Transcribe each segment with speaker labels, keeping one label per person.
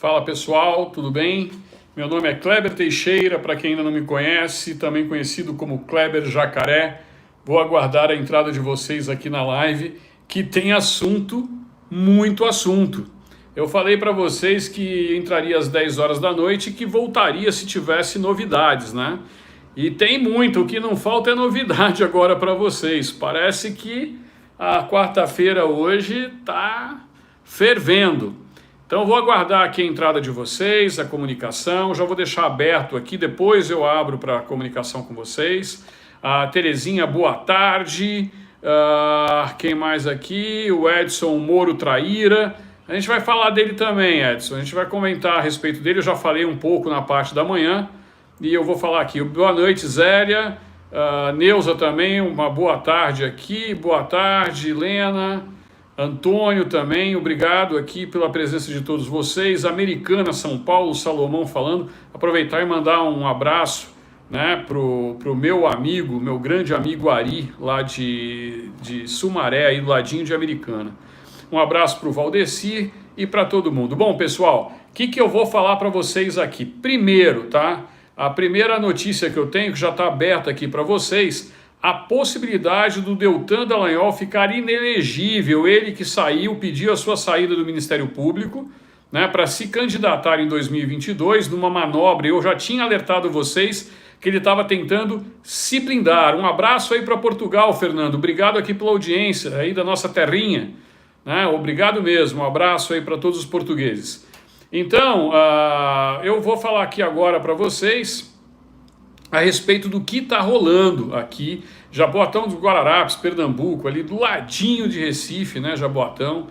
Speaker 1: Fala pessoal, tudo bem? Meu nome é Kleber Teixeira, para quem ainda não me conhece, também conhecido como Kleber Jacaré. Vou aguardar a entrada de vocês aqui na live, que tem assunto, muito assunto. Eu falei para vocês que entraria às 10 horas da noite e que voltaria se tivesse novidades, né? E tem muito, o que não falta é novidade agora para vocês. Parece que a quarta-feira hoje está fervendo. Então vou aguardar aqui a entrada de vocês, a comunicação, já vou deixar aberto aqui, depois eu abro para a comunicação com vocês. A Terezinha, boa tarde. Quem mais aqui? O Edson Moro Traíra. A gente vai falar dele também, Edson. A gente vai comentar a respeito dele. Eu já falei um pouco na parte da manhã e eu vou falar aqui. Boa noite, Zélia. Neuza também, uma boa tarde aqui. Boa tarde, Helena. Antônio também, obrigado aqui pela presença de todos vocês. Americana, São Paulo, Salomão falando. Aproveitar e mandar um abraço, né, pro meu amigo, meu grande amigo Ari, lá de Sumaré, aí do ladinho de Americana. Um abraço para o Valdeci e para todo mundo. Bom, pessoal, o que eu vou falar para vocês aqui? Primeiro, tá? A primeira notícia que eu tenho, que já está aberta aqui para vocês, a possibilidade do Deltan Dallagnol ficar inelegível. Ele que saiu, pediu a sua saída do Ministério Público, né, para se candidatar em 2022 numa manobra. Eu já tinha alertado vocês que ele estava tentando se blindar. Um abraço aí para Portugal, Fernando. Obrigado aqui pela audiência aí da nossa terrinha, né? Obrigado mesmo. Um abraço aí para todos os portugueses. Então, eu vou falar aqui agora para vocês a respeito do que está rolando aqui, Jaboatão dos Guararapes, Pernambuco, ali do ladinho de Recife, né, Jaboatão,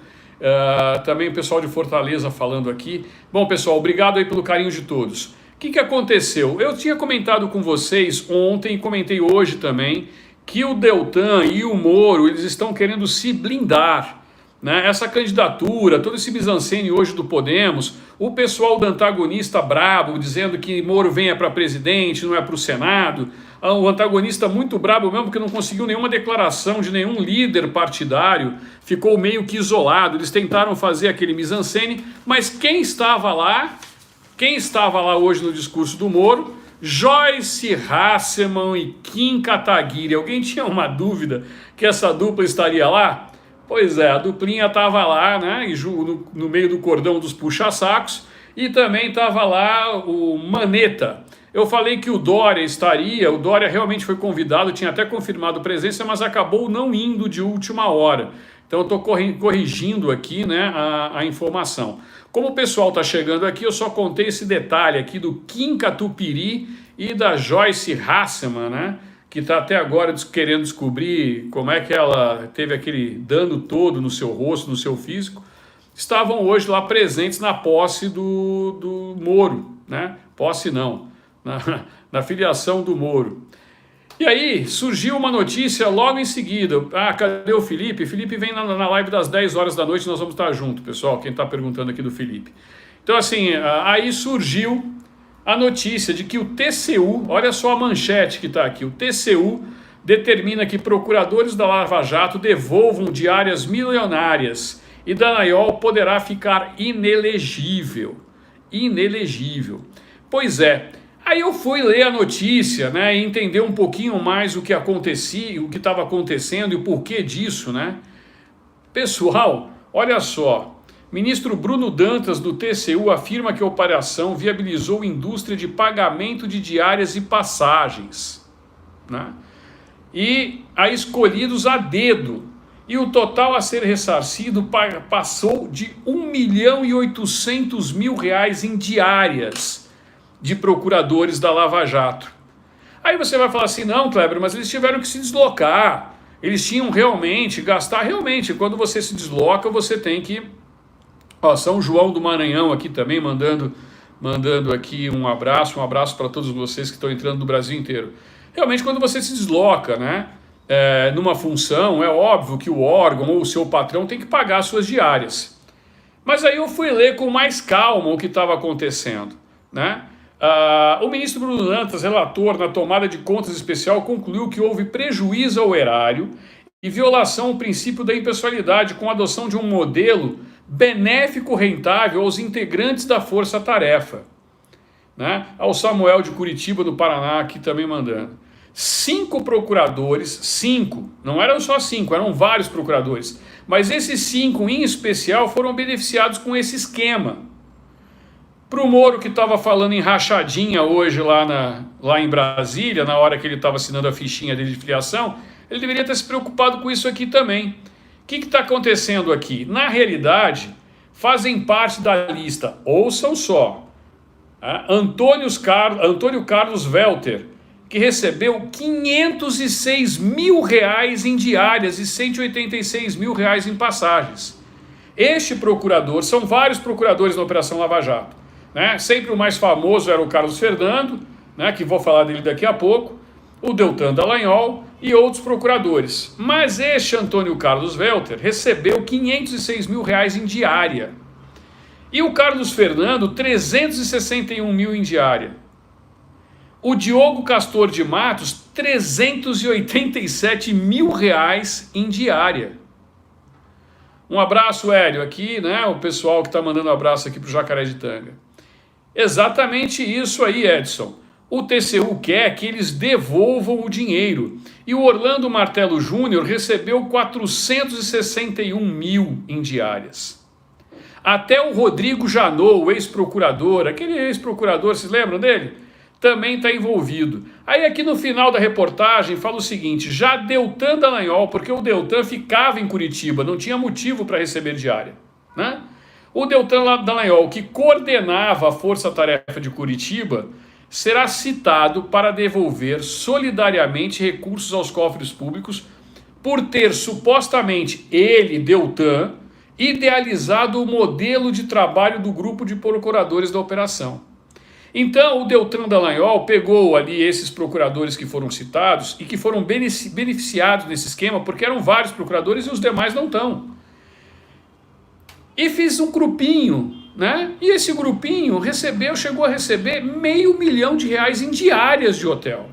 Speaker 1: também o pessoal de Fortaleza falando aqui. Bom, pessoal, obrigado aí pelo carinho de todos. O que aconteceu? Eu tinha comentado com vocês ontem, e comentei hoje também, que o Deltan e o Moro, eles estão querendo se blindar, né? Essa candidatura, todo esse mise-en-scène hoje do Podemos, o pessoal do antagonista brabo, dizendo que Moro venha para presidente, não é para o Senado, o antagonista muito brabo mesmo, porque não conseguiu nenhuma declaração de nenhum líder partidário, ficou meio que isolado. Eles tentaram fazer aquele mise-en-scène, mas quem estava lá hoje no discurso do Moro? Joyce Hasselmann e Kim Kataguiri. Alguém tinha uma dúvida que essa dupla estaria lá? Pois é, a duplinha estava lá, né, no meio do cordão dos puxa-sacos, e também estava lá o Maneta. Eu falei que o Dória estaria, o Dória realmente foi convidado, tinha até confirmado presença, mas acabou não indo de última hora. Então eu estou corrigindo aqui, né, a informação. Como o pessoal está chegando aqui, eu só contei esse detalhe aqui do Kim Kataguiri e da Joyce Hasselmann, né, que está até agora querendo descobrir como é que ela teve aquele dano todo no seu rosto, no seu físico, estavam hoje lá presentes na posse do Moro, né? Posse não, na filiação do Moro. E aí surgiu uma notícia logo em seguida. Cadê o Felipe? Felipe vem na live das 10 horas da noite, nós vamos estar junto, pessoal, quem está perguntando aqui do Felipe. Então assim, aí surgiu a notícia de que o TCU, olha só a manchete que está aqui, o TCU determina que procuradores da Lava Jato devolvam diárias milionárias e Dallagnol poderá ficar inelegível. Inelegível. Pois é, aí eu fui ler a notícia, né, e entender um pouquinho mais o que acontecia, o que estava acontecendo e o porquê disso, né? Pessoal, olha só. Ministro Bruno Dantas, do TCU, afirma que a operação viabilizou indústria de pagamento de diárias e passagens, né? E a escolhidos a dedo. E o total a ser ressarcido passou de 1.800.000 em diárias de procuradores da Lava Jato. Aí você vai falar assim, não, Kleber, mas eles tiveram que se deslocar. Eles tinham realmente, gastar realmente. Quando você se desloca, você tem que... São João do Maranhão aqui também, mandando aqui um abraço para todos vocês que estão entrando do Brasil inteiro. Realmente, quando você se desloca, né, numa função, é óbvio que o órgão ou o seu patrão tem que pagar as suas diárias. Mas aí eu fui ler com mais calma o que estava acontecendo, né? O ministro Bruno Dantas, relator na tomada de contas especial, concluiu que houve prejuízo ao erário e violação ao princípio da impessoalidade com a adoção de um modelo benéfico rentável aos integrantes da Força Tarefa. Né? Ao Samuel de Curitiba, do Paraná, aqui também mandando. 5 procuradores, 5, não eram só 5, eram vários procuradores, mas esses 5 em especial foram beneficiados com esse esquema. Para o Moro, que estava falando em rachadinha hoje lá em Brasília, na hora que ele estava assinando a fichinha dele de filiação, ele deveria ter se preocupado com isso aqui também. O que está acontecendo aqui? Na realidade, fazem parte da lista, ouçam só, Antônio Carlos Welter, que recebeu R$506 mil em diárias e R$186 mil em passagens. Este procurador, são vários procuradores na Operação Lava Jato, né? Sempre o mais famoso era o Carlos Fernando, né? Que vou falar dele daqui a pouco, o Deltan Dallagnol e outros procuradores. Mas este Antônio Carlos Welter recebeu R$506 mil em diária. E o Carlos Fernando, 361 mil em diária. O Diogo Castor de Matos, 387 mil em diária. Um abraço, Hélio, aqui, né? O pessoal que está mandando um abraço aqui para o Jacaré de Tanga. Exatamente isso aí, Edson. O TCU quer que eles devolvam o dinheiro. E o Orlando Martelo Júnior recebeu 461 mil em diárias. Até o Rodrigo Janot, o ex-procurador, aquele ex-procurador, vocês lembram dele? Também está envolvido. Aí aqui no final da reportagem fala o seguinte, já Deltan Dallagnol, porque o Deltan ficava em Curitiba, não tinha motivo para receber diária, né? O Deltan Dallagnol, que coordenava a Força Tarefa de Curitiba, será citado para devolver solidariamente recursos aos cofres públicos por ter supostamente ele, Deltan, idealizado o modelo de trabalho do grupo de procuradores da operação. Então, o Deltan Dallagnol pegou ali esses procuradores que foram citados e que foram beneficiados nesse esquema, porque eram vários procuradores e os demais não estão. E fiz um grupinho, né? E esse grupinho chegou a receber R$500 mil em diárias de hotel.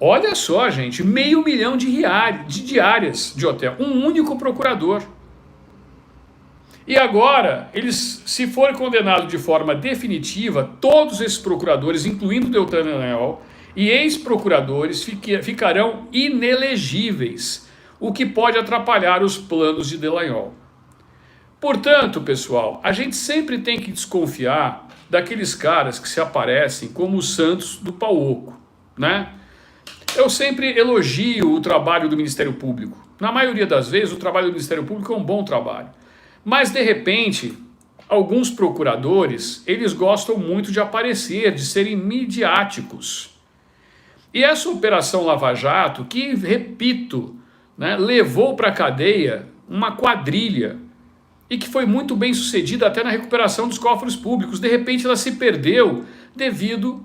Speaker 1: Olha só, gente, R$500 mil de diárias de hotel. Um único procurador. E agora, eles, se forem condenados de forma definitiva, todos esses procuradores, incluindo o Deltan Dallagnol, e ex-procuradores ficarão inelegíveis, o que pode atrapalhar os planos de Dallagnol. Portanto, pessoal, a gente sempre tem que desconfiar daqueles caras que se aparecem como os santos do pau oco, né? Eu sempre elogio o trabalho do Ministério Público. Na maioria das vezes, o trabalho do Ministério Público é um bom trabalho. Mas, de repente, alguns procuradores, eles gostam muito de aparecer, de serem midiáticos. E essa Operação Lava Jato, que, repito, né, levou para a cadeia uma quadrilha e que foi muito bem sucedida até na recuperação dos cofres públicos, de repente ela se perdeu devido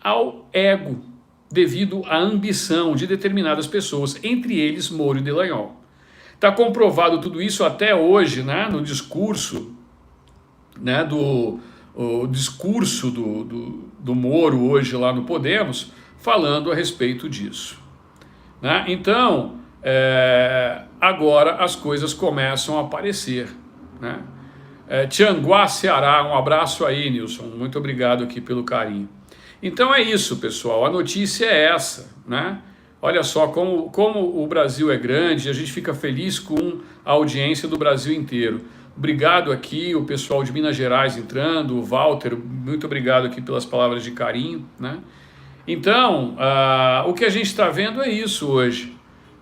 Speaker 1: ao ego, devido à ambição de determinadas pessoas, entre eles Moro e Dallagnol. Está comprovado tudo isso até hoje, né, no discurso, né, do Moro hoje lá no Podemos, falando a respeito disso. Né? Então, agora as coisas começam a aparecer. Né? Tianguá, Ceará, um abraço aí, Nilson, muito obrigado aqui pelo carinho. Então é isso, pessoal, a notícia é essa, né? Olha só como o Brasil é grande, a gente fica feliz com a audiência do Brasil inteiro. Obrigado aqui, o pessoal de Minas Gerais entrando, o Walter, muito obrigado aqui pelas palavras de carinho, né? Então, o que a gente está vendo é isso hoje,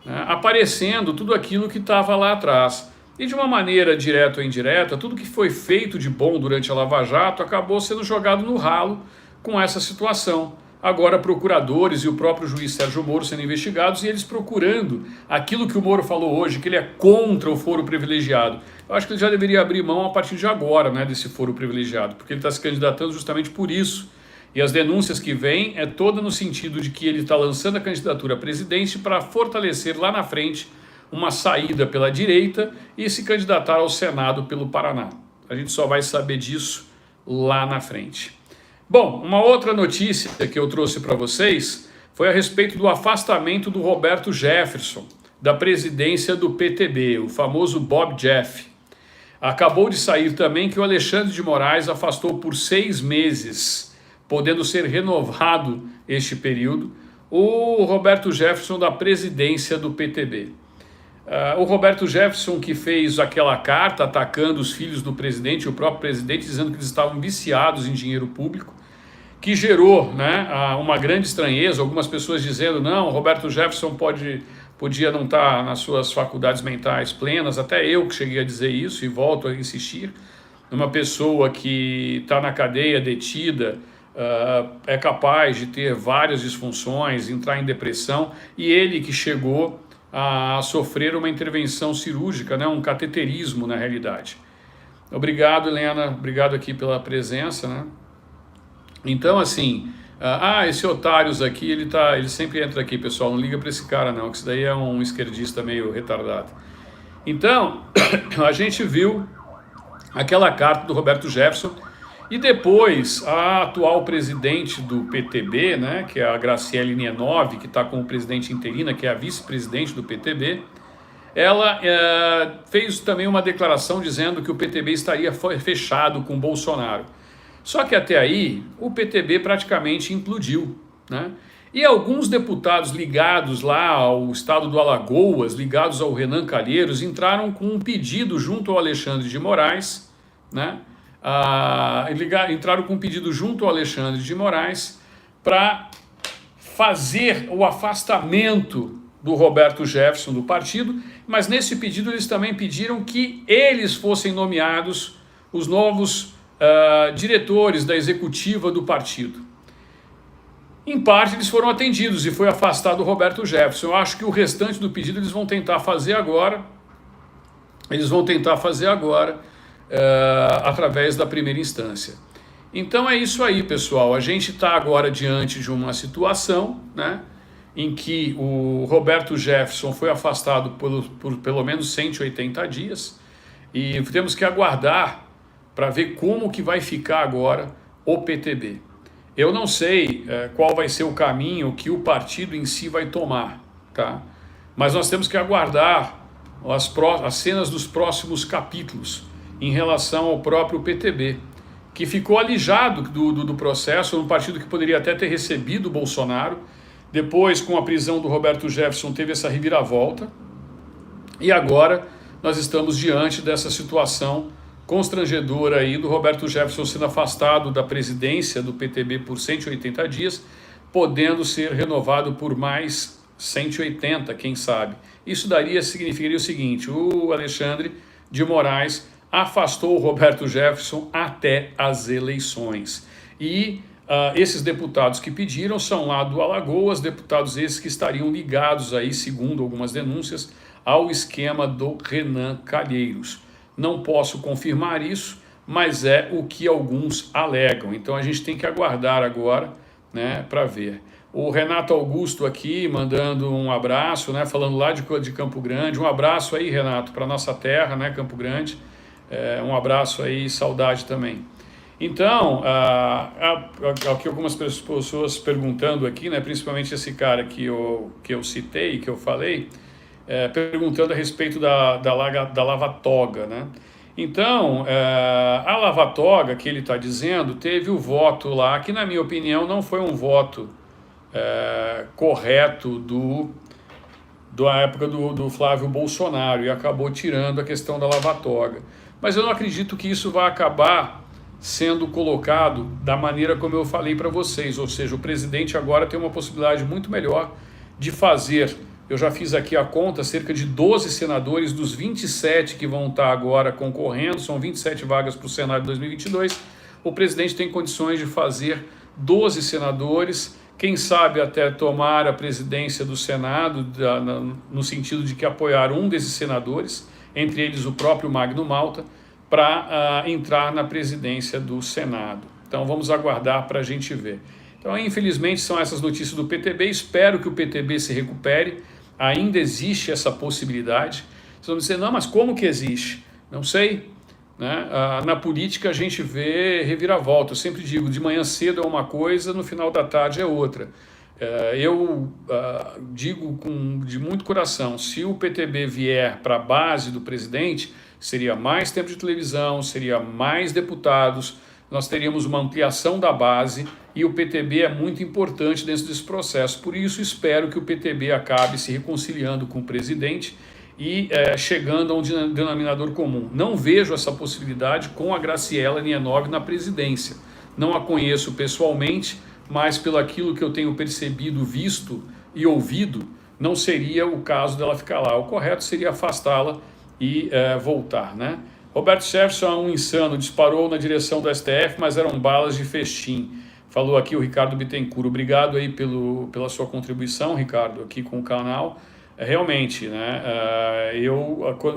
Speaker 1: né? Aparecendo tudo aquilo que estava lá atrás. E de uma maneira direta ou indireta, tudo que foi feito de bom durante a Lava Jato acabou sendo jogado no ralo com essa situação. Agora procuradores e o próprio juiz Sérgio Moro sendo investigados e eles procurando aquilo que o Moro falou hoje, que ele é contra o foro privilegiado. Eu acho que ele já deveria abrir mão a partir de agora, né, desse foro privilegiado, porque ele está se candidatando justamente por isso. E as denúncias que vêm é toda no sentido de que ele está lançando a candidatura à presidência para fortalecer lá na frente uma saída pela direita e se candidatar ao Senado pelo Paraná. A gente só vai saber disso lá na frente. Bom, uma outra notícia que eu trouxe para vocês foi a respeito do afastamento do Roberto Jefferson da presidência do PTB, o famoso Bob Jeff. Acabou de sair também que o Alexandre de Moraes afastou por 6 meses, podendo ser renovado este período, o Roberto Jefferson da presidência do PTB. O Roberto Jefferson, que fez aquela carta atacando os filhos do presidente, o próprio presidente, dizendo que eles estavam viciados em dinheiro público, que gerou, né, uma grande estranheza, algumas pessoas dizendo, não, Roberto Jefferson podia não estar nas suas faculdades mentais plenas, até eu que cheguei a dizer isso e volto a insistir, uma pessoa que está na cadeia, detida, é capaz de ter várias disfunções, entrar em depressão, e ele que chegou a sofrer uma intervenção cirúrgica, né, um cateterismo na realidade. Obrigado, Helena, obrigado aqui pela presença, né? Então, assim, esse Otários aqui, ele sempre entra aqui, pessoal, não liga para esse cara não, que isso daí é um esquerdista meio retardado. Então, a gente viu aquela carta do Roberto Jefferson e depois a atual presidente do PTB, né, que é a Graciele Nienove, que está como presidente interina, que é a vice-presidente do PTB, ela fez também uma declaração dizendo que o PTB estaria fechado com Bolsonaro. Só que até aí o PTB praticamente implodiu, né? E alguns deputados ligados lá ao estado do Alagoas, ligados ao Renan Calheiros, entraram com um pedido junto ao Alexandre de Moraes, né? Entraram com um pedido junto ao Alexandre de Moraes para fazer o afastamento do Roberto Jefferson do partido, mas nesse pedido eles também pediram que eles fossem nomeados os novos diretores da executiva do partido. Em parte eles foram atendidos e foi afastado o Roberto Jefferson. Eu acho que o restante do pedido eles vão tentar fazer agora. Através da primeira instância. Então é isso aí, pessoal. A gente está agora diante de uma situação, né, em que o Roberto Jefferson foi afastado por pelo menos 180 dias e temos que aguardar para ver como que vai ficar agora o PTB. Eu não sei qual vai ser o caminho que o partido em si vai tomar, tá? Mas nós temos que aguardar as cenas dos próximos capítulos em relação ao próprio PTB, que ficou alijado do processo, um partido que poderia até ter recebido o Bolsonaro, depois com a prisão do Roberto Jefferson teve essa reviravolta, e agora nós estamos diante dessa situação constrangedora aí do Roberto Jefferson sendo afastado da presidência do PTB por 180 dias, podendo ser renovado por mais 180, quem sabe. Isso significaria o seguinte: o Alexandre de Moraes afastou o Roberto Jefferson até as eleições. E esses deputados que pediram são lá do Alagoas, deputados esses que estariam ligados aí, segundo algumas denúncias, ao esquema do Renan Calheiros. Não posso confirmar isso, mas é o que alguns alegam. Então a gente tem que aguardar agora, né, para ver. O Renato Augusto aqui mandando um abraço, né, falando lá de Campo Grande. Um abraço aí, Renato, para nossa terra, né, Campo Grande. Um abraço aí, saudade também. Então, aqui algumas pessoas perguntando aqui, né, principalmente esse cara que eu citei, que eu falei, perguntando a respeito da Lava Toga, né? Então, a Lava Toga, que ele está dizendo, teve o voto lá, que na minha opinião não foi um voto correto da época do Flávio Bolsonaro, e acabou tirando a questão da Lava Toga. Mas eu não acredito que isso vai acabar sendo colocado da maneira como eu falei para vocês, ou seja, o presidente agora tem uma possibilidade muito melhor de fazer. Eu já fiz aqui a conta, cerca de 12 senadores dos 27 que vão estar agora concorrendo, são 27 vagas para o Senado de 2022, o presidente tem condições de fazer 12 senadores, quem sabe até tomar a presidência do Senado, no sentido de que apoiar um desses senadores, entre eles o próprio Magno Malta, para entrar na presidência do Senado. Então vamos aguardar para a gente ver. Então, infelizmente, são essas notícias do PTB. Espero que o PTB se recupere. Ainda existe essa possibilidade. Vocês vão dizer, não, mas como que existe? Não sei. Né? Na política a gente vê reviravolta. Eu sempre digo, de manhã cedo é uma coisa, no final da tarde é outra. Eu digo de muito coração, se o PTB vier para a base do presidente, seria mais tempo de televisão, seria mais deputados, nós teríamos uma ampliação da base e o PTB é muito importante dentro desse processo. Por isso, espero que o PTB acabe se reconciliando com o presidente e chegando a um denominador comum. Não vejo essa possibilidade com a Graciela Nienov na presidência. Não a conheço pessoalmente, mas pelo aquilo que eu tenho percebido, visto e ouvido, não seria o caso dela ficar lá. O correto seria afastá-la e voltar, né? Roberto Jefferson é um insano, disparou na direção do STF, mas eram balas de festim. Falou aqui o Ricardo Bittencourt. Obrigado aí pela sua contribuição, Ricardo, aqui com o canal. Realmente, né?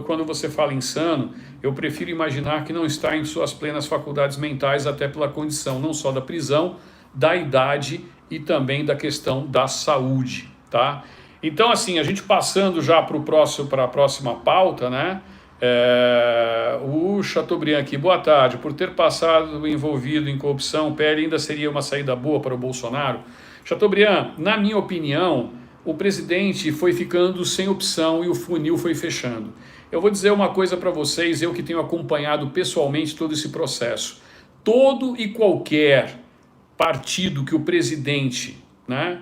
Speaker 1: Quando você fala insano, eu prefiro imaginar que não está em suas plenas faculdades mentais, até pela condição não só da prisão, da idade e também da questão da saúde, tá? Então, assim, a gente passando já para a próxima pauta, né? O Chateaubriand aqui, boa tarde. Por ter passado envolvido em corrupção, o PL ainda seria uma saída boa para o Bolsonaro? Chateaubriand, na minha opinião, o presidente foi ficando sem opção e o funil foi fechando. Eu vou dizer uma coisa para vocês, eu que tenho acompanhado pessoalmente todo esse processo. Todo e qualquer partido que o presidente, né,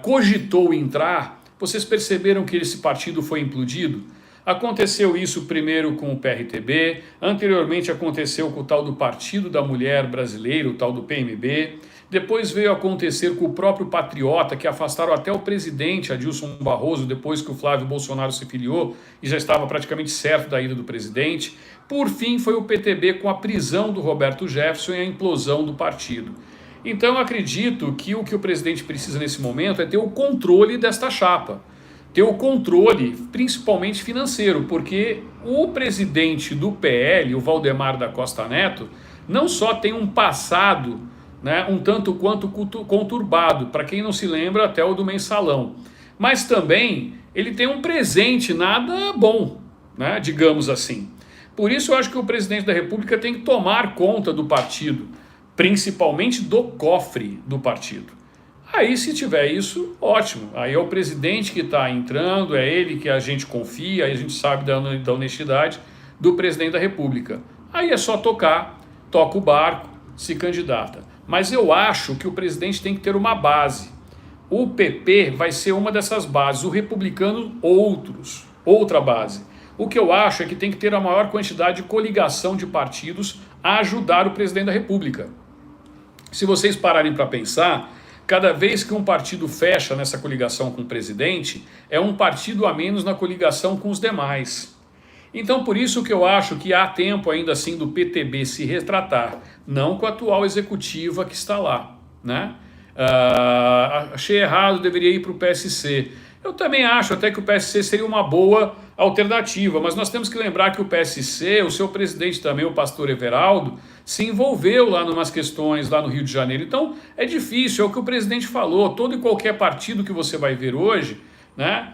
Speaker 1: cogitou entrar, vocês perceberam que esse partido foi implodido? Aconteceu isso primeiro com o PRTB, anteriormente aconteceu com o tal do Partido da Mulher Brasileira, o tal do PMB, depois veio acontecer com o próprio Patriota, que afastaram até o presidente Adilson Barroso, depois que o Flávio Bolsonaro se filiou e já estava praticamente certo da ida do presidente. Por fim, foi o PTB com a prisão do Roberto Jefferson e a implosão do partido. Então, eu acredito que o presidente precisa nesse momento é ter o controle desta chapa. Ter o controle, principalmente financeiro, porque o presidente do PL, o Valdemar da Costa Neto, não só tem um passado, né, um tanto quanto conturbado, para quem não se lembra, até o do mensalão, mas também ele tem um presente nada bom, né, digamos assim. Por isso eu acho que o presidente da República tem que tomar conta do partido, principalmente do cofre do partido. Aí, se tiver isso, ótimo. Aí é o presidente que está entrando, é ele que a gente confia, aí a gente sabe da honestidade do presidente da República. Aí é só toca o barco, se candidata. Mas eu acho que o presidente tem que ter uma base. O PP vai ser uma dessas bases, o republicano outra base. O que eu acho é que tem que ter a maior quantidade de coligação de partidos a ajudar o presidente da República. Se vocês pararem para pensar, cada vez que um partido fecha nessa coligação com o presidente, é um partido a menos na coligação com os demais. Então, por isso que eu acho que há tempo ainda assim do PTB se retratar, não com a atual executiva que está lá, né? Achei errado, deveria ir para o PSC. Eu também acho até que o PSC seria uma boa alternativa, mas nós temos que lembrar que o PSC, o seu presidente também, o pastor Everaldo, se envolveu lá em umas questões lá no Rio de Janeiro. Então é difícil, é o que o presidente falou, todo e qualquer partido que você vai ver hoje, né,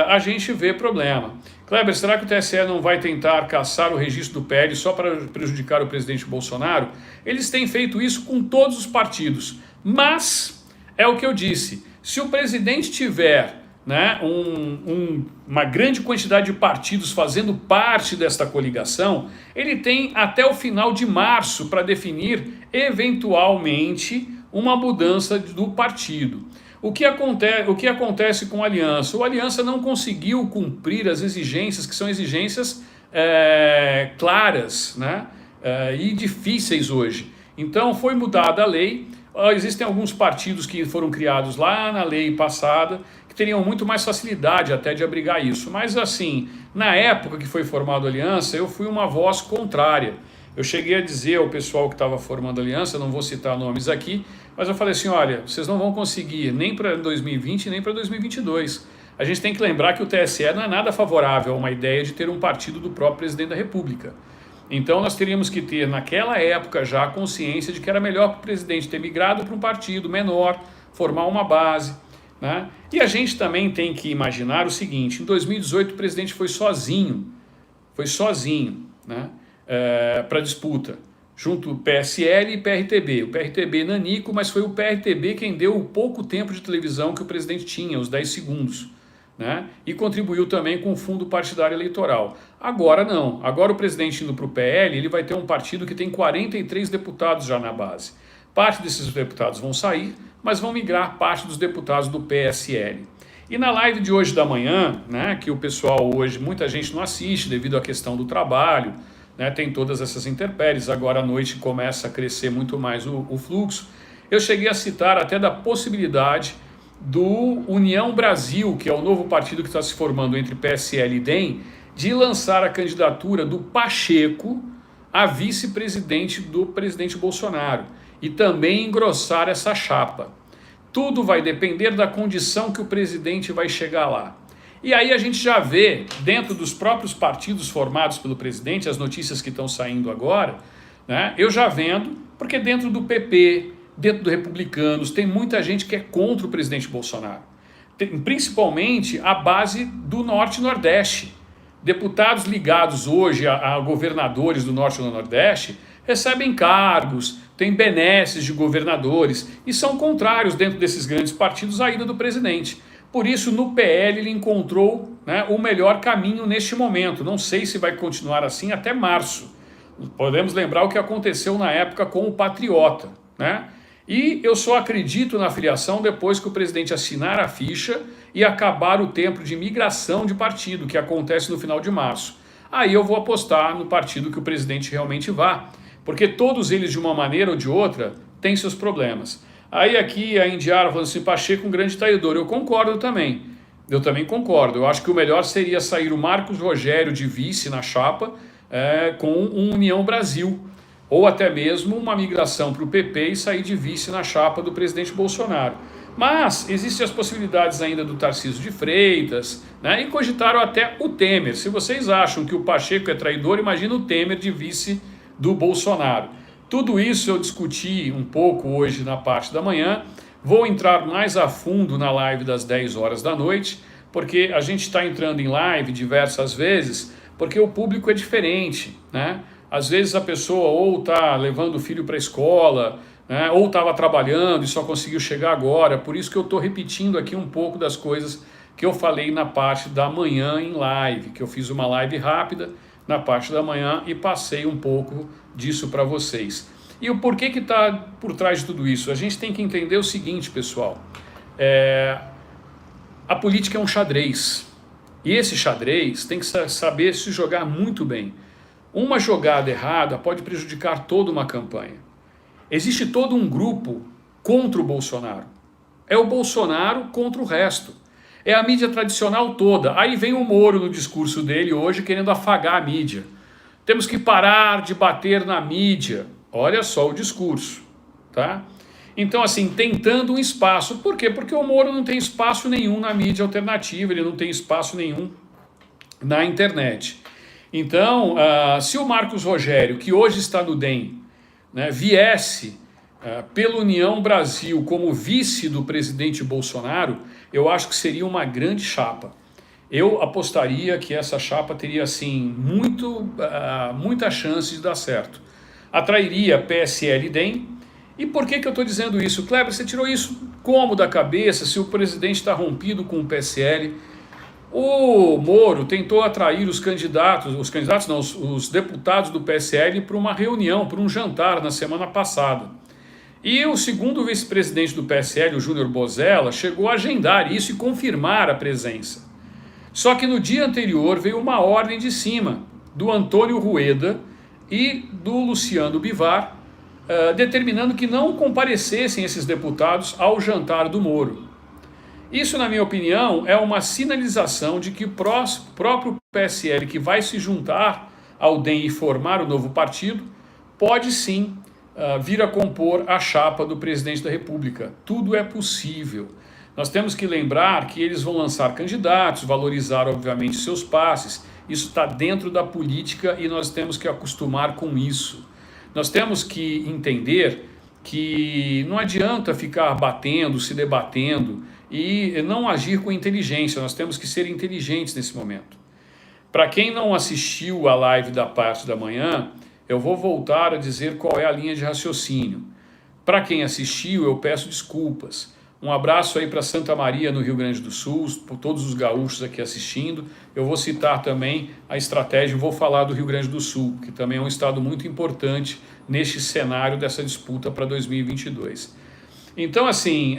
Speaker 1: a gente vê problema. Kleber, será que o TSE não vai tentar caçar o registro do PL só para prejudicar o presidente Bolsonaro? Eles têm feito isso com todos os partidos, mas é o que eu disse, se o presidente tiver, né, uma grande quantidade de partidos fazendo parte desta coligação, ele tem até o final de março para definir eventualmente uma mudança do partido. O que acontece com a Aliança? O Aliança não conseguiu cumprir as exigências, que são exigências claras, né, e difíceis hoje. Então foi mudada a lei. Existem alguns partidos que foram criados lá na lei passada, que teriam muito mais facilidade até de abrigar isso. Mas assim, na época que foi formada a Aliança, eu fui uma voz contrária. Eu cheguei a dizer ao pessoal que estava formando a Aliança, não vou citar nomes aqui, mas eu falei assim, olha, vocês não vão conseguir nem para 2020, nem para 2022. A gente tem que lembrar que o TSE não é nada favorável a uma ideia de ter um partido do próprio presidente da República. Então nós teríamos que ter, naquela época, já a consciência de que era melhor para o presidente ter migrado para um partido menor, formar uma base, né? E a gente também tem que imaginar o seguinte, em 2018 o presidente foi sozinho, né, para a disputa, junto ao PSL e PRTB. O PRTB nanico, mas foi o PRTB quem deu o pouco tempo de televisão que o presidente tinha, os 10 segundos. né? E contribuiu também com o fundo partidário eleitoral. Agora não. Agora o presidente indo para o PL, ele vai ter um partido que tem 43 deputados já na base. Parte desses deputados vão sair, mas vão migrar parte dos deputados do PSL. E na live de hoje da manhã, né, que o pessoal hoje, muita gente não assiste devido à questão do trabalho, né, tem todas essas intempéries, agora à noite começa a crescer muito mais o fluxo. Eu cheguei a citar até da possibilidade do União Brasil, que é o novo partido que está se formando entre PSL e DEM, de lançar a candidatura do Pacheco a vice-presidente do presidente Bolsonaro e também engrossar essa chapa. Tudo vai depender da condição que o presidente vai chegar lá. E aí a gente já vê, dentro dos próprios partidos formados pelo presidente, as notícias que estão saindo agora, né, eu já vendo, porque dentro do PP, dentro do Republicanos, tem muita gente que é contra o presidente Bolsonaro. Principalmente a base do Norte e Nordeste. Deputados ligados hoje a governadores do Norte e do Nordeste recebem cargos, têm benesses de governadores e são contrários dentro desses grandes partidos à ida do presidente. Por isso, no PL, ele encontrou, né, o melhor caminho neste momento. Não sei se vai continuar assim até março. Podemos lembrar o que aconteceu na época com o Patriota, né? E eu só acredito na filiação depois que o presidente assinar a ficha e acabar o tempo de migração de partido, que acontece no final de março. Aí eu vou apostar no partido que o presidente realmente vá, porque todos eles, de uma maneira ou de outra, têm seus problemas. Aí aqui a Indiara falando assim, Pacheco um grande traidor. Eu concordo também. Eu também concordo. Eu acho que o melhor seria sair o Marcos Rogério de vice na chapa com um União Brasil. Ou até mesmo uma migração para o PP e sair de vice na chapa do presidente Bolsonaro. Mas existem as possibilidades ainda do Tarcísio de Freitas, né? E cogitaram até o Temer. Se vocês acham que o Pacheco é traidor, imagina o Temer de vice do Bolsonaro. Tudo isso eu discuti um pouco hoje na parte da manhã. Vou entrar mais a fundo na live das 10 horas da noite, porque a gente está entrando em live diversas vezes, porque o público é diferente, né? Às vezes a pessoa ou está levando o filho para a escola, né, ou estava trabalhando e só conseguiu chegar agora. Por isso que eu estou repetindo aqui um pouco das coisas que eu falei na parte da manhã em live, que eu fiz uma live rápida na parte da manhã e passei um pouco disso para vocês. E o porquê que está por trás de tudo isso? A gente tem que entender o seguinte, pessoal. A política é um xadrez. E esse xadrez tem que saber se jogar muito bem. Uma jogada errada pode prejudicar toda uma campanha. Existe todo um grupo contra o Bolsonaro. É o Bolsonaro contra o resto. É a mídia tradicional toda. Aí vem o Moro no discurso dele hoje querendo afagar a mídia. Temos que parar de bater na mídia. Olha só o discurso, tá? Então, assim, tentando um espaço. Por quê? Porque o Moro não tem espaço nenhum na mídia alternativa, ele não tem espaço nenhum na internet. Então, se o Marcos Rogério, que hoje está no DEM, né, viesse pela União Brasil como vice do presidente Bolsonaro, eu acho que seria uma grande chapa. Eu apostaria que essa chapa teria, assim, muita chance de dar certo. Atrairia PSL e DEM. E por que eu estou dizendo isso? Kleber, você tirou isso como da cabeça se o presidente está rompido com o PSL? O Moro tentou atrair os deputados do PSL para uma reunião, para um jantar na semana passada. E o segundo vice-presidente do PSL, o Júnior Bozella, chegou a agendar isso e confirmar a presença. Só que no dia anterior veio uma ordem de cima, do Antônio Rueda e do Luciano Bivar, determinando que não comparecessem esses deputados ao jantar do Moro. Isso, na minha opinião, é uma sinalização de que o próprio PSL, que vai se juntar ao DEM e formar o novo partido, pode sim vir a compor a chapa do presidente da República. Tudo é possível. Nós temos que lembrar que eles vão lançar candidatos, valorizar, obviamente, seus passes. Isso está dentro da política e nós temos que acostumar com isso. Nós temos que entender que não adianta ficar batendo, se debatendo e não agir com inteligência. Nós temos que ser inteligentes nesse momento. Para quem não assistiu a live da parte da manhã, eu vou voltar a dizer qual é a linha de raciocínio. Para quem assistiu, eu peço desculpas. Um abraço aí para Santa Maria, no Rio Grande do Sul, por todos os gaúchos aqui assistindo. Eu vou citar também a estratégia, vou falar do Rio Grande do Sul, que também é um estado muito importante neste cenário dessa disputa para 2022. Então, assim,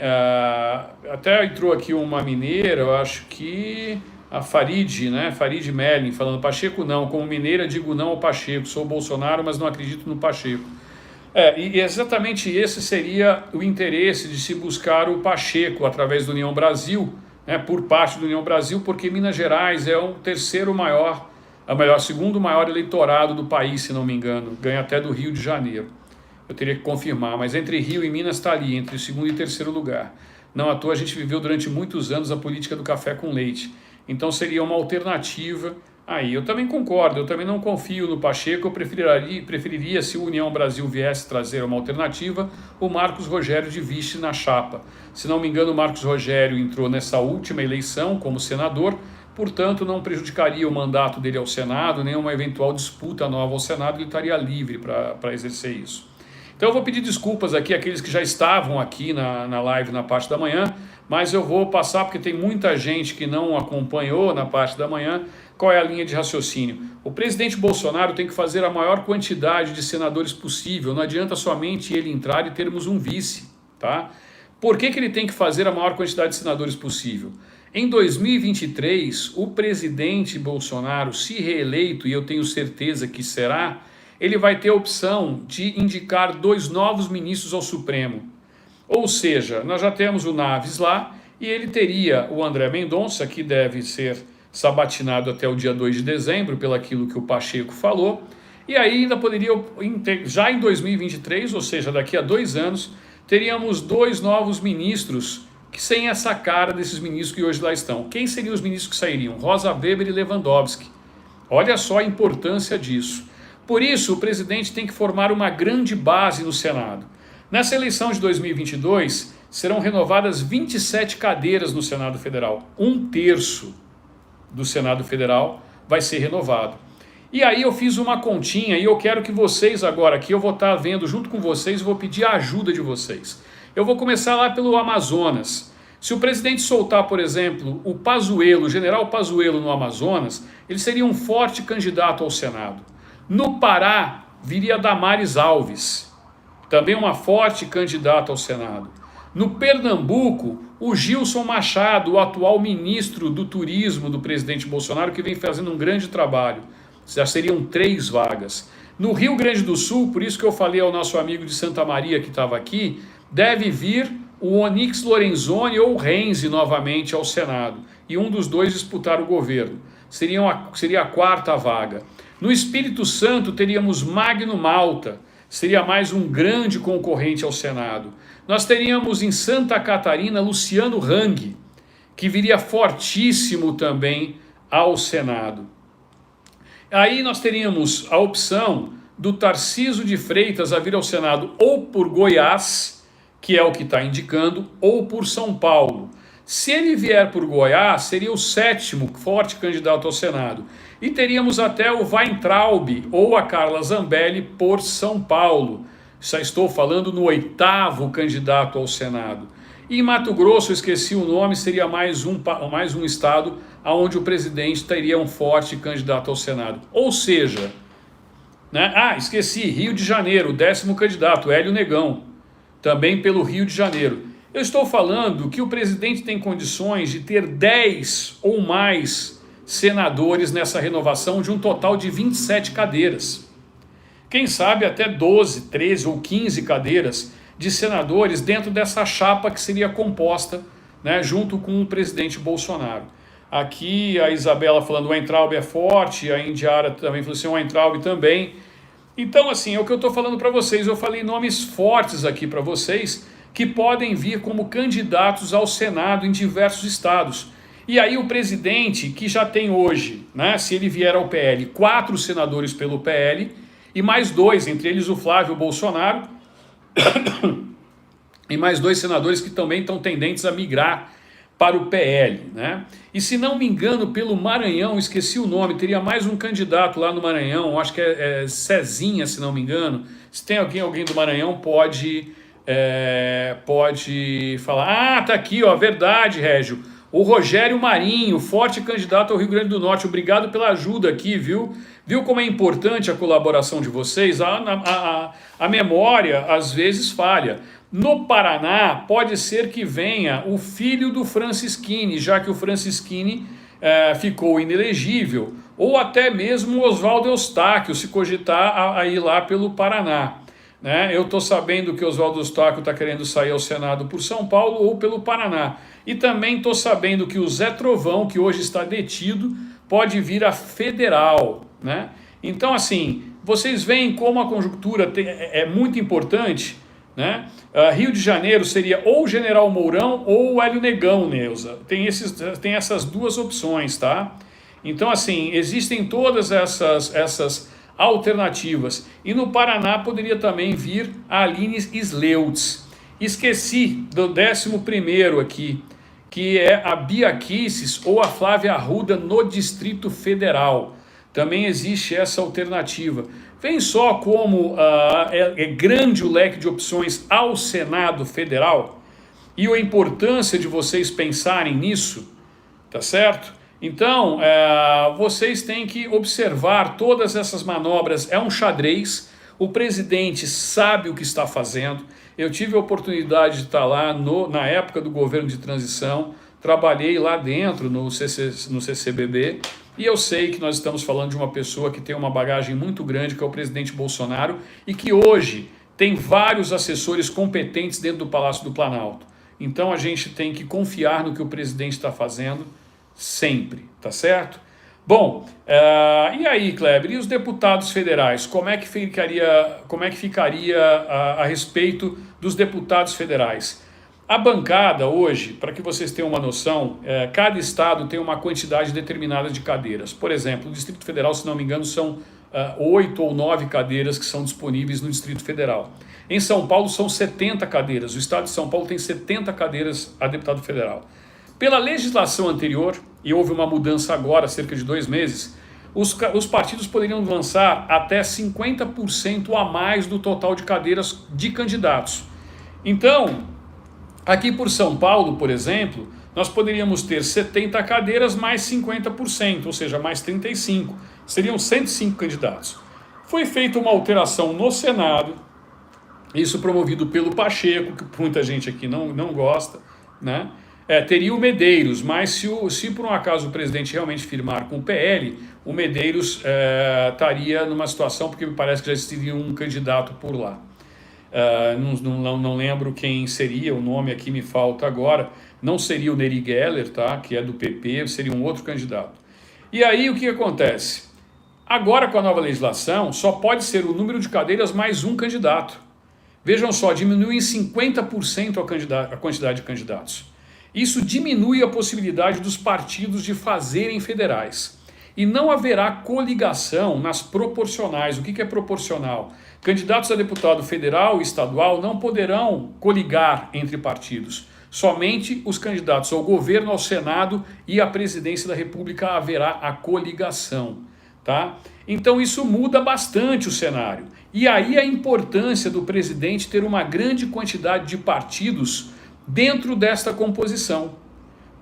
Speaker 1: até entrou aqui uma mineira, eu acho que a Farid, né? Farid Melling, falando: Pacheco não, como mineira digo não ao Pacheco, sou Bolsonaro, mas não acredito no Pacheco. E exatamente esse seria o interesse de se buscar o Pacheco através do União Brasil, né, por parte do União Brasil, porque Minas Gerais é o segundo maior eleitorado do país, se não me engano, ganha até do Rio de Janeiro. Eu teria que confirmar, mas entre Rio e Minas está ali, entre o segundo e terceiro lugar. Não à toa a gente viveu durante muitos anos a política do café com leite. Então seria uma alternativa aí. Eu também concordo, eu também não confio no Pacheco, eu preferiria, se o União Brasil viesse trazer uma alternativa, o Marcos Rogério de vice na chapa. Se não me engano, o Marcos Rogério entrou nessa última eleição como senador, portanto não prejudicaria o mandato dele ao Senado, nem uma eventual disputa nova ao Senado, ele estaria livre para exercer isso. Então eu vou pedir desculpas aqui àqueles que já estavam aqui na live na parte da manhã, mas eu vou passar porque tem muita gente que não acompanhou na parte da manhã. Qual é a linha de raciocínio? O presidente Bolsonaro tem que fazer a maior quantidade de senadores possível, não adianta somente ele entrar e termos um vice, tá? Por que ele tem que fazer a maior quantidade de senadores possível? Em 2023, o presidente Bolsonaro, se reeleito, e eu tenho certeza que será, ele vai ter a opção de indicar 2 novos ministros ao Supremo. Ou seja, nós já temos o Naves lá, e ele teria o André Mendonça, que deve ser sabatinado até o dia 2 de dezembro, pelo aquilo que o Pacheco falou, e aí ainda poderia, já em 2023, ou seja, daqui a 2 anos, teríamos 2 novos ministros, que sem essa cara desses ministros que hoje lá estão. Quem seriam os ministros que sairiam? Rosa Weber e Lewandowski. Olha só a importância disso. Por isso, o presidente tem que formar uma grande base no Senado. Nessa eleição de 2022, serão renovadas 27 cadeiras no Senado Federal. 1/3 do Senado Federal vai ser renovado. E aí eu fiz uma continha e eu quero que vocês agora aqui, eu vou estar vendo junto com vocês, vou pedir a ajuda de vocês. Eu vou começar lá pelo Amazonas. Se o presidente soltar, por exemplo, o Pazuello, o general Pazuello no Amazonas, ele seria um forte candidato ao Senado. No Pará, viria Damares Alves, também uma forte candidata ao Senado. No Pernambuco, o Gilson Machado, o atual ministro do Turismo do presidente Bolsonaro, que vem fazendo um grande trabalho. Já seriam 3 vagas. No Rio Grande do Sul, por isso que eu falei ao nosso amigo de Santa Maria que estava aqui, deve vir o Onyx Lorenzoni ou o Renzi novamente ao Senado. E um dos 2 disputar o governo. Seria a 4ª vaga. No Espírito Santo teríamos Magno Malta, seria mais um grande concorrente ao Senado. Nós teríamos em Santa Catarina Luciano Hang, que viria fortíssimo também ao Senado. Aí nós teríamos a opção do Tarcísio de Freitas a vir ao Senado ou por Goiás, que é o que está indicando, ou por São Paulo. Se ele vier por Goiás, seria o 7º forte candidato ao Senado. E teríamos até o Weintraub ou a Carla Zambelli por São Paulo. Já estou falando no 8º candidato ao Senado. E em Mato Grosso, eu esqueci o nome, seria mais um estado onde o presidente teria um forte candidato ao Senado. Ou seja, né? Esqueci, Rio de Janeiro, o 10º candidato, Hélio Negão, também pelo Rio de Janeiro. Eu estou falando que o presidente tem condições de ter 10 ou mais senadores nessa renovação de um total de 27 cadeiras. Quem sabe até 12, 13 ou 15 cadeiras de senadores dentro dessa chapa que seria composta, né, junto com o presidente Bolsonaro. Aqui a Isabela falando o Weintraub é forte, a Indiara também falou assim, o Weintraub também. Então, assim, é o que eu estou falando para vocês. Eu falei nomes fortes aqui para vocês que podem vir como candidatos ao Senado em diversos estados. E aí o presidente, que já tem hoje, né, se ele vier ao PL, 4 senadores pelo PL e mais 2, entre eles o Flávio Bolsonaro, e mais 2 senadores que também estão tendentes a migrar para o PL, né? E se não me engano, pelo Maranhão, esqueci o nome, teria mais um candidato lá no Maranhão, acho que é Cezinha, se não me engano. Se tem alguém do Maranhão, pode pode falar, tá aqui, ó, verdade, Régio, o Rogério Marinho, forte candidato ao Rio Grande do Norte, obrigado pela ajuda aqui, viu? Viu como é importante a colaboração de vocês? A memória às vezes falha. No Paraná, pode ser que venha o filho do Francisquini, já que o Francisquini ficou inelegível, ou até mesmo o Oswaldo Eustáquio, se cogitar a ir lá pelo Paraná. Né? Eu estou sabendo que o Oswaldo Eustáquio está querendo sair ao Senado por São Paulo ou pelo Paraná. E também estou sabendo que o Zé Trovão, que hoje está detido, pode vir a federal. Né? Então, assim, vocês veem como a conjuntura é muito importante. Né? Rio de Janeiro seria ou o General Mourão ou o Hélio Negão, Neuza. Tem essas duas opções, tá? Então, assim, existem todas essas alternativas. E no Paraná poderia também vir a Aline Sleutz. Esqueci do 11º aqui, que é a Bia Kicis ou a Flávia Arruda no Distrito Federal. Também existe essa alternativa. Vem só como é grande o leque de opções ao Senado Federal e a importância de vocês pensarem nisso, tá certo? Então, vocês têm que observar todas essas manobras, é um xadrez, o presidente sabe o que está fazendo. Eu tive a oportunidade de estar lá na época do governo de transição, trabalhei lá dentro no CCBB, e eu sei que nós estamos falando de uma pessoa que tem uma bagagem muito grande, que é o presidente Bolsonaro, e que hoje tem vários assessores competentes dentro do Palácio do Planalto. Então a gente tem que confiar no que o presidente está fazendo sempre, tá certo? Bom, e aí, Kleber, e os deputados federais? Como é que ficaria a respeito dos deputados federais? A bancada hoje, para que vocês tenham uma noção, cada estado tem uma quantidade determinada de cadeiras. Por exemplo, o Distrito Federal, se não me engano, são 8 ou 9 cadeiras que são disponíveis no Distrito Federal. Em São Paulo são 70 cadeiras, o estado de São Paulo tem 70 cadeiras a deputado federal. Pela legislação anterior, e houve uma mudança agora, há cerca de 2 meses, os partidos poderiam lançar até 50% a mais do total de cadeiras de candidatos. Então, aqui por São Paulo, por exemplo, nós poderíamos ter 70 cadeiras mais 50%, ou seja, mais 35. Seriam 105 candidatos. Foi feita uma alteração no Senado, isso promovido pelo Pacheco, que muita gente aqui não gosta, né? Teria o Medeiros, mas se por um acaso o presidente realmente firmar com o PL, o Medeiros estaria numa situação, porque me parece que já existiria um candidato por lá. Não lembro quem seria, o nome aqui me falta agora, não seria o Neri Geller, tá? Que é do PP, seria um outro candidato. E aí o que acontece? Agora com a nova legislação, só pode ser o número de cadeiras mais um candidato. Vejam só, diminui em 50% a quantidade de candidatos. Isso diminui a possibilidade dos partidos de fazerem federais. E não haverá coligação nas proporcionais. O que é proporcional? Candidatos a deputado federal e estadual não poderão coligar entre partidos. Somente os candidatos ao governo, ao Senado e à presidência da República haverá a coligação. Tá? Então isso muda bastante o cenário. E aí a importância do presidente ter uma grande quantidade de partidos dentro desta composição.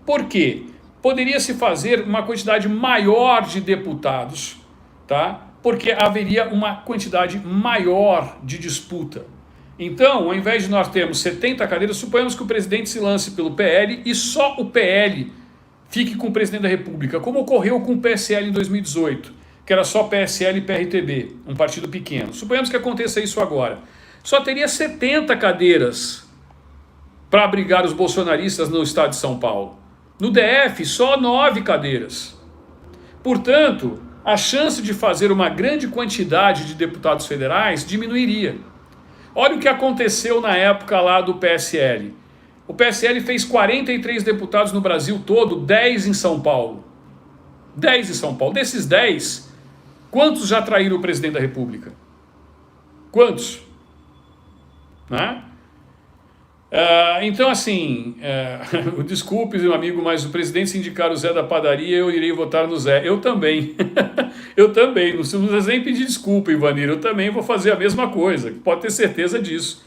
Speaker 1: Por quê? Poderia se fazer uma quantidade maior de deputados, tá? Porque haveria uma quantidade maior de disputa. Então, ao invés de nós termos 70 cadeiras, suponhamos que o presidente se lance pelo PL e só o PL fique com o presidente da República, como ocorreu com o PSL em 2018, que era só PSL e PRTB, um partido pequeno. Suponhamos que aconteça isso agora. Só teria 70 cadeiras para abrigar os bolsonaristas no estado de São Paulo. No DF, só 9 cadeiras. Portanto, a chance de fazer uma grande quantidade de deputados federais diminuiria. Olha o que aconteceu na época lá do PSL. O PSL fez 43 deputados no Brasil todo, 10 em São Paulo. 10 em São Paulo. Desses 10, quantos já traíram o presidente da República? Quantos? Né? Então, assim, desculpe, meu amigo, mas o presidente se indicar o Zé da padaria, eu irei votar no Zé. Eu também. Eu também. Não precisa nem pedir desculpa, Ivanir. Eu também vou fazer a mesma coisa. Pode ter certeza disso.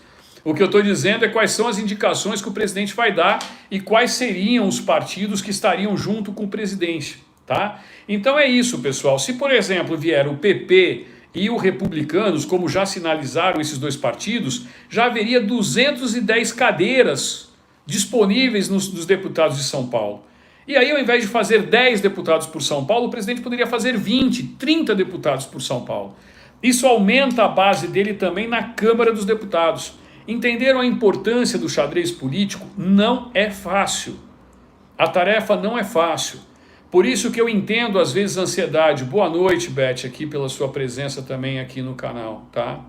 Speaker 1: O que eu estou dizendo é quais são as indicações que o presidente vai dar e quais seriam os partidos que estariam junto com o presidente, tá? Então é isso, pessoal. Se, por exemplo, vier o PP e o Republicanos, como já sinalizaram esses dois partidos, já haveria 210 cadeiras disponíveis nos deputados de São Paulo. E aí, ao invés de fazer 10 deputados por São Paulo, o presidente poderia fazer 20, 30 deputados por São Paulo. Isso aumenta a base dele também na Câmara dos Deputados. Entenderam a importância do xadrez político? Não é fácil. A tarefa não é fácil. Por isso que eu entendo às vezes a ansiedade. Boa noite, Beth, aqui pela sua presença também aqui no canal, tá?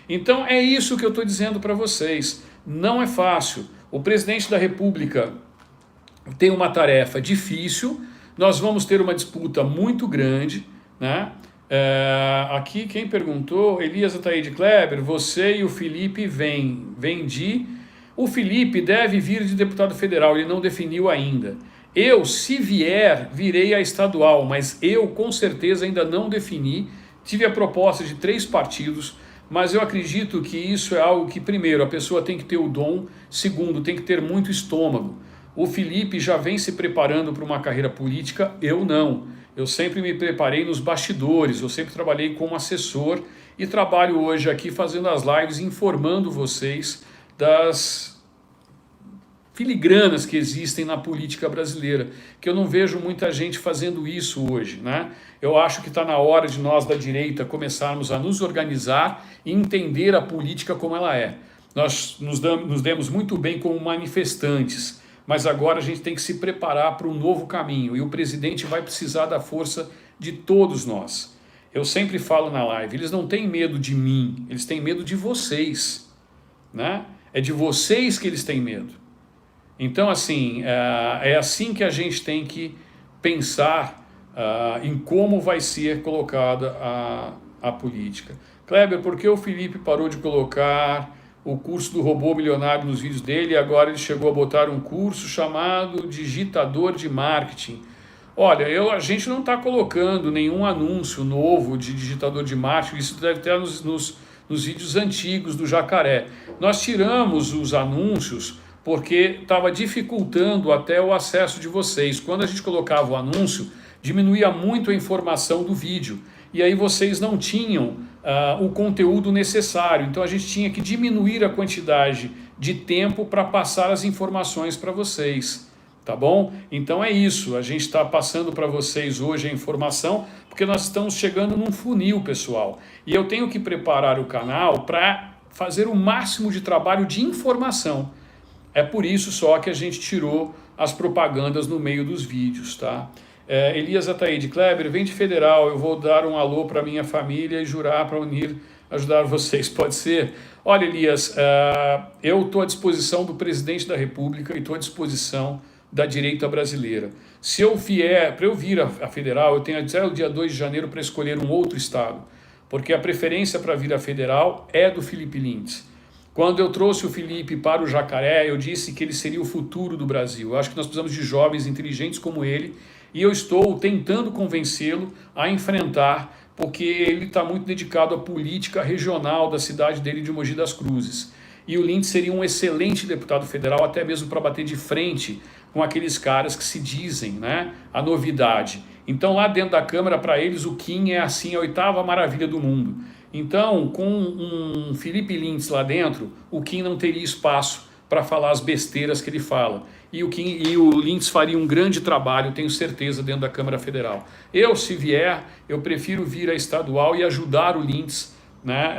Speaker 1: Então é isso que eu estou dizendo para vocês. Não é fácil. O presidente da República tem uma tarefa difícil, nós vamos ter uma disputa muito grande, né? Aqui quem perguntou, Elias Ataíde Kleber, você e o Felipe vem de... O Felipe deve vir de deputado federal, ele não definiu ainda. Eu, se vier, virei a estadual, mas eu com certeza ainda não defini. Tive a proposta de 3 partidos, mas eu acredito que isso é algo que, primeiro, a pessoa tem que ter o dom, segundo, tem que ter muito estômago. O Felipe já vem se preparando para uma carreira política, eu não. Eu sempre me preparei nos bastidores, eu sempre trabalhei como assessor e trabalho hoje aqui fazendo as lives, informando vocês das filigranas que existem na política brasileira, que eu não vejo muita gente fazendo isso hoje, né? Eu acho que está na hora de nós da direita começarmos a nos organizar e entender a política como ela é. Nós nos demos muito bem como manifestantes, mas agora a gente tem que se preparar para um novo caminho e o presidente vai precisar da força de todos nós. Eu sempre falo na live, eles não têm medo de mim, eles têm medo de vocês, né? É de vocês que eles têm medo. Então, assim, é assim que a gente tem que pensar em como vai ser colocada a política. Kleber, por que o Felipe parou de colocar o curso do robô milionário nos vídeos dele e agora ele chegou a botar um curso chamado Digitador de Marketing? Olha, a gente não está colocando nenhum anúncio novo de digitador de marketing, isso deve ter nos vídeos antigos do Jacaré. Nós tiramos os anúncios porque estava dificultando até o acesso de vocês. Quando a gente colocava o anúncio, diminuía muito a informação do vídeo. E aí vocês não tinham o conteúdo necessário. Então a gente tinha que diminuir a quantidade de tempo para passar as informações para vocês. Tá bom? Então é isso. A gente está passando para vocês hoje a informação, porque nós estamos chegando num funil, pessoal. E eu tenho que preparar o canal para fazer o máximo de trabalho de informação. É por isso só que a gente tirou as propagandas no meio dos vídeos, tá? Elias Ataíde Kleber, vem de federal, eu vou dar um alô para minha família e jurar para ajudar vocês, pode ser? Olha, Elias, eu estou à disposição do presidente da República e estou à disposição da direita brasileira. Se eu vier, para eu vir a federal, eu tenho até o dia 2 de janeiro para escolher um outro estado, porque a preferência para vir a federal é do Felipe Lintz. Quando eu trouxe o Felipe para o Jacaré, eu disse que ele seria o futuro do Brasil. Eu acho que nós precisamos de jovens inteligentes como ele, e eu estou tentando convencê-lo a enfrentar, porque ele está muito dedicado à política regional da cidade dele de Mogi das Cruzes. E o Lintz seria um excelente deputado federal, até mesmo para bater de frente com aqueles caras que se dizem, né, a novidade. Então lá dentro da Câmara, para eles, o Kim é assim a 8ª maravilha do mundo. Então, com um Felipe Lintz lá dentro, o Kim não teria espaço para falar as besteiras que ele fala. E o Lintz faria um grande trabalho, tenho certeza, dentro da Câmara Federal. Eu, se vier, eu prefiro vir a estadual e ajudar o Lintz, né,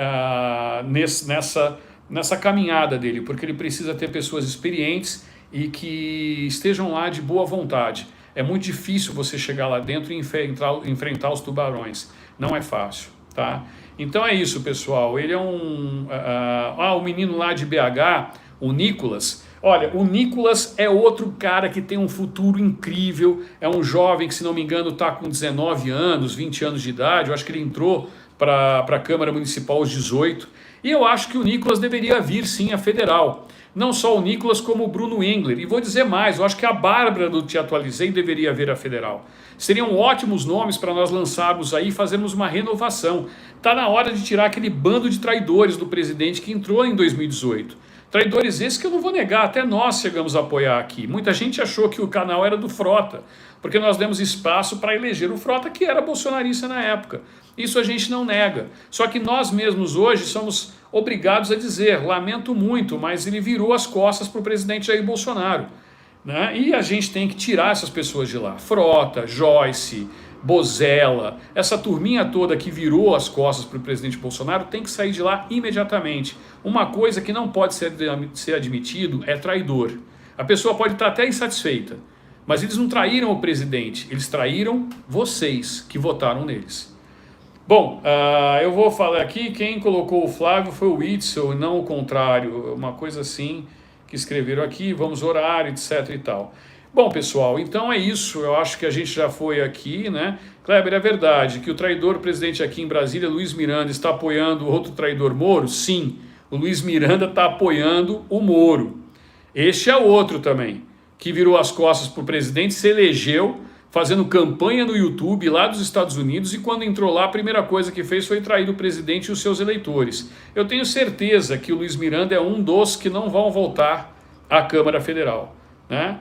Speaker 1: nessa caminhada dele, porque ele precisa ter pessoas experientes e que estejam lá de boa vontade. É muito difícil você chegar lá dentro e enfrentar os tubarões. Não é fácil, tá? Então é isso, pessoal. Ele é o menino lá de BH, o Nicolas. Olha, o Nicolas é outro cara que tem um futuro incrível. É um jovem que, se não me engano, está com 19 anos, 20 anos de idade. Eu acho que ele entrou para a Câmara Municipal aos 18. E eu acho que o Nicolas deveria vir, sim, à federal. Não só o Nicolas, como o Bruno Engler. E vou dizer mais, eu acho que a Bárbara do Te Atualizei deveria vir à federal. Seriam ótimos nomes para nós lançarmos aí e fazermos uma renovação. Está na hora de tirar aquele bando de traidores do presidente que entrou em 2018. Traidores esses que eu não vou negar, até nós chegamos a apoiar aqui. Muita gente achou que o canal era do Frota, porque nós demos espaço para eleger o Frota, que era bolsonarista na época. Isso a gente não nega. Só que nós mesmos hoje somos obrigados a dizer, lamento muito, mas ele virou as costas para o presidente Jair Bolsonaro, né? E a gente tem que tirar essas pessoas de lá. Frota, Joyce, Bozella, essa turminha toda que virou as costas para o presidente Bolsonaro tem que sair de lá imediatamente. Uma coisa que não pode ser admitido é traidor. A pessoa pode estar até insatisfeita, mas eles não traíram o presidente, eles traíram vocês que votaram neles. Bom, eu vou falar aqui, quem colocou o Flávio foi o Witzel, não o contrário, uma coisa assim que escreveram aqui, vamos orar, etc e tal. Bom, pessoal, então é isso, eu acho que a gente já foi aqui, né? Kleber, é verdade que o traidor presidente aqui em Brasília, Luiz Miranda, está apoiando o outro traidor Moro? Sim, o Luiz Miranda está apoiando o Moro. Este é outro também, que virou as costas para o presidente, se elegeu, fazendo campanha no YouTube lá dos Estados Unidos, e quando entrou lá, a primeira coisa que fez foi trair o presidente e os seus eleitores. Eu tenho certeza que o Luiz Miranda é um dos que não vão voltar à Câmara Federal, né?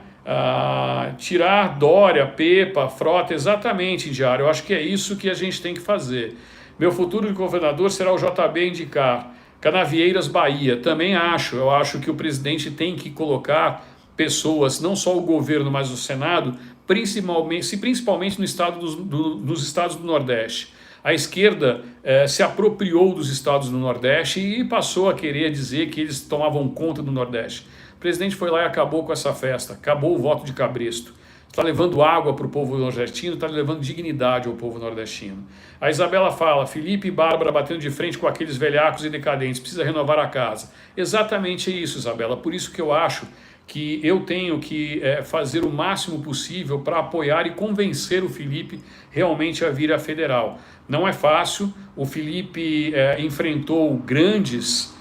Speaker 1: Tirar Dória, Pepa, Frota, exatamente, Diário. Eu acho que é isso que a gente tem que fazer. Meu futuro de governador será o JB indicar. Canavieiras, Bahia, também acho. Eu acho que o presidente tem que colocar pessoas, não só o governo, mas o Senado, principalmente no estado nos estados do Nordeste. A esquerda se apropriou dos estados do Nordeste e passou a querer dizer que eles tomavam conta do Nordeste. O presidente foi lá e acabou com essa festa, acabou o voto de cabresto. Está levando água para o povo nordestino, está levando dignidade ao povo nordestino. A Isabela fala, Felipe e Bárbara batendo de frente com aqueles velhacos e decadentes, precisa renovar a casa. Exatamente isso, Isabela, por isso que eu acho que eu tenho que fazer o máximo possível para apoiar e convencer o Felipe realmente a vir à federal. Não é fácil, o Felipe enfrentou grandes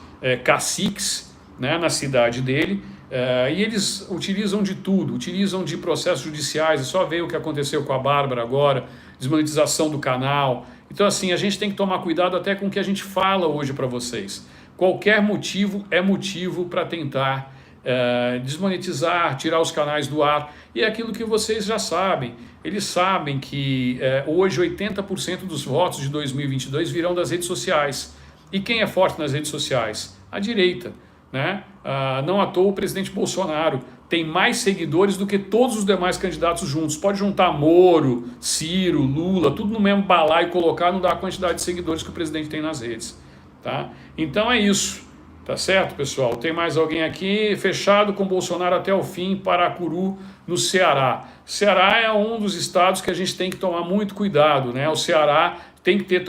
Speaker 1: caciques, né, na cidade dele, e eles utilizam de tudo, utilizam de processos judiciais, é só ver o que aconteceu com a Bárbara agora, desmonetização do canal. Então assim, a gente tem que tomar cuidado até com o que a gente fala hoje para vocês. Qualquer motivo é motivo para tentar desmonetizar, tirar os canais do ar, e é aquilo que vocês já sabem. Eles sabem que hoje 80% dos votos de 2022 virão das redes sociais. E quem é forte nas redes sociais? A direita, né? Não à toa o presidente Bolsonaro tem mais seguidores do que todos os demais candidatos juntos. Pode juntar Moro, Ciro, Lula, tudo no mesmo balaio e colocar, não dá a quantidade de seguidores que o presidente tem nas redes, tá? Então é isso. Tá certo, pessoal? Tem mais alguém aqui? Fechado com Bolsonaro até o fim, Paracuru, no Ceará. Ceará é um dos estados que a gente tem que tomar muito cuidado, né? O Ceará tem que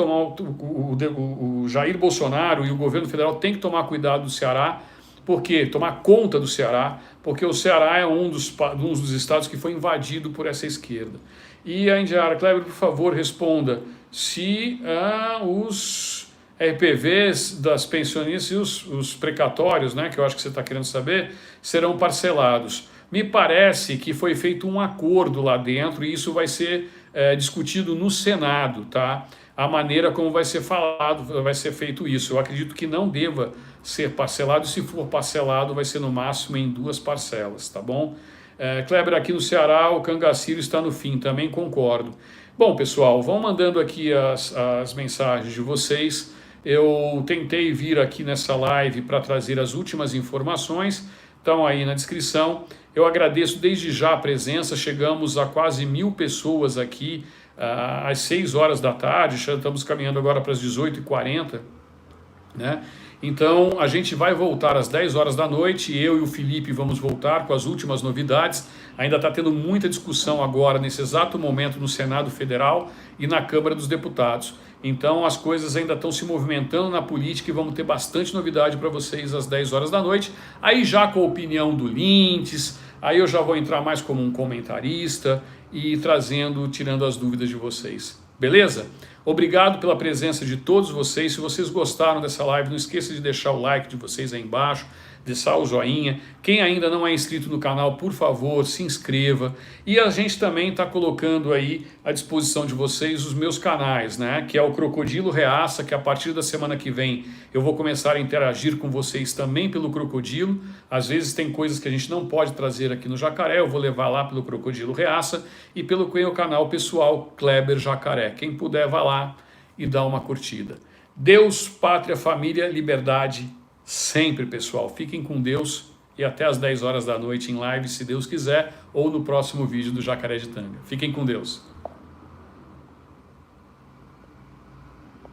Speaker 1: o Jair Bolsonaro e o governo federal tem que tomar cuidado do Ceará. Por quê? Tomar conta do Ceará, porque o Ceará é um dos estados que foi invadido por essa esquerda. E a Indiara, Kleber, por favor, responda se os RPVs das pensionistas e os precatórios, né, que eu acho que você está querendo saber, serão parcelados. Me parece que foi feito um acordo lá dentro e isso vai ser discutido no Senado, tá? A maneira como vai ser falado, vai ser feito isso. Eu acredito que não deva ser parcelado, e se for parcelado vai ser no máximo em 2 parcelas, tá bom? Kleber, aqui no Ceará o Cangaceiro está no fim, também concordo. Bom, pessoal, vão mandando aqui as mensagens de vocês. Eu tentei vir aqui nessa live para trazer as últimas informações, estão aí na descrição. Eu agradeço desde já a presença, chegamos a quase 1000 pessoas aqui às 6 horas da tarde, já estamos caminhando agora para as 18h40, né? Então a gente vai voltar às 10 horas da noite, eu e o Felipe vamos voltar com as últimas novidades. Ainda está tendo muita discussão agora, nesse exato momento, no Senado Federal e na Câmara dos Deputados. Então as coisas ainda estão se movimentando na política e vamos ter bastante novidade para vocês às 10 horas da noite. Aí já com a opinião do Lintes, aí eu já vou entrar mais como um comentarista e tirando as dúvidas de vocês. Beleza? Obrigado pela presença de todos vocês. Se vocês gostaram dessa live, não esqueça de deixar o like de vocês aí embaixo. deixar o joinha. Quem ainda não é inscrito no canal, por favor, se inscreva. E a gente também está colocando aí à disposição de vocês os meus canais, né? Que é o Crocodilo Reaça, que a partir da semana que vem eu vou começar a interagir com vocês também pelo Crocodilo. Às vezes tem coisas que a gente não pode trazer aqui no Jacaré, eu vou levar lá pelo Crocodilo Reaça, e pelo meu canal pessoal Kleber Jacaré. Quem puder, vá lá e dá uma curtida. Deus, pátria, família, liberdade, sempre, pessoal. Fiquem com Deus e até às 10 horas da noite em live, se Deus quiser, ou no próximo vídeo do Jacaré de Tanga. Fiquem com Deus.